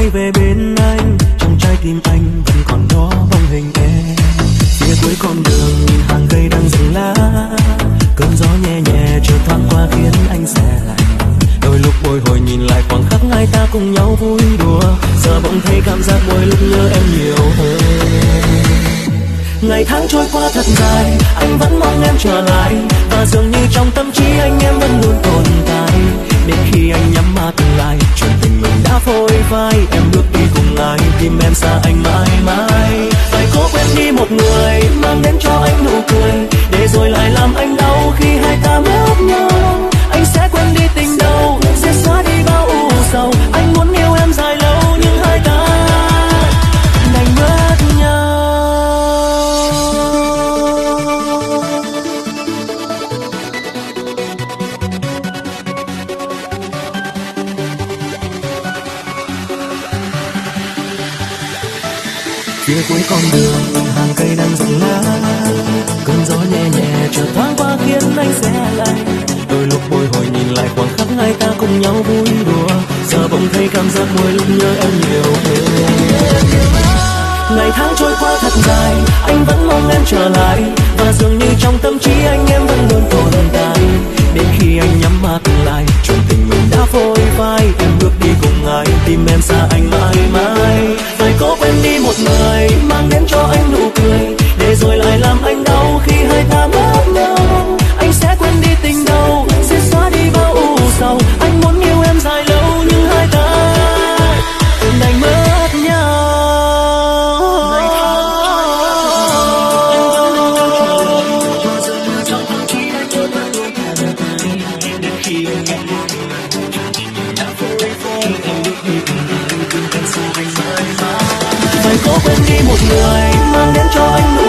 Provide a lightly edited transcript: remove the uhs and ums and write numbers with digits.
quay về bên anh, trong trái tim anh vẫn còn đó bóng hình em. Phía cuối con đường nhìn hàng cây đang rụng lá, cơn gió nhẹ nhẹ chợt thoáng qua khiến anh se lạnh. Đôi lúc bồi hồi nhìn lại khoảng khắc hai ta cùng nhau vui đùa, giờ bỗng thấy cảm giác mỗi lúc nhớ em nhiều hơn. Ngày tháng trôi qua thật dài, anh vẫn mong em trở lại, và dường như trong tâm trí anh em vẫn luôn tồn tại. Đến khi anh nhắm mắt lại, chuyện tình mình đã phôi phai, em bước đi cùng ai, tim em xa anh mãi mãi. Phải cố quên đi một người, mang đến cho anh nụ cười, để rồi lại làm anh đau khi hai ta mất nhau. Anh sẽ quên đi tình đâu, sẽ xóa đi bao u sầu. Anh muốn yêu em dài lâu, nhưng hai ta đành mất nhau. Phía cuối con đường hàng cây đang rụng lá, cơn gió nhẹ nhẹ chợt thoáng qua khiến anh se lạnh. Đôi lúc bồi hồi nhìn lại khoảng khắc hai ta cùng nhau vui đùa, giờ bỗng thấy cảm giác mỗi lúc nhớ em nhiều hơn. Ngày tháng trôi qua thật dài, anh vẫn mong em trở lại, và dường như trong tâm trí anh em vẫn luôn tồn tại. Đến khi anh nhắm mắt lại, chuyện tình mình đã phôi phai, em bước đi cùng ai, tim em xa anh mãi mãi. Phải cố quên đi một người, mang đến cho anh nụ cười, để rồi lại làm anh đau khi hai ta mất nhau. Anh sẽ quên đi tình đâu, sẽ xóa đi bao u sầu. Anh muốn yêu em dài lâu, nhưng hai ta đành mất nhau. Phải cố quên đi một người, mang đến cho anh nụ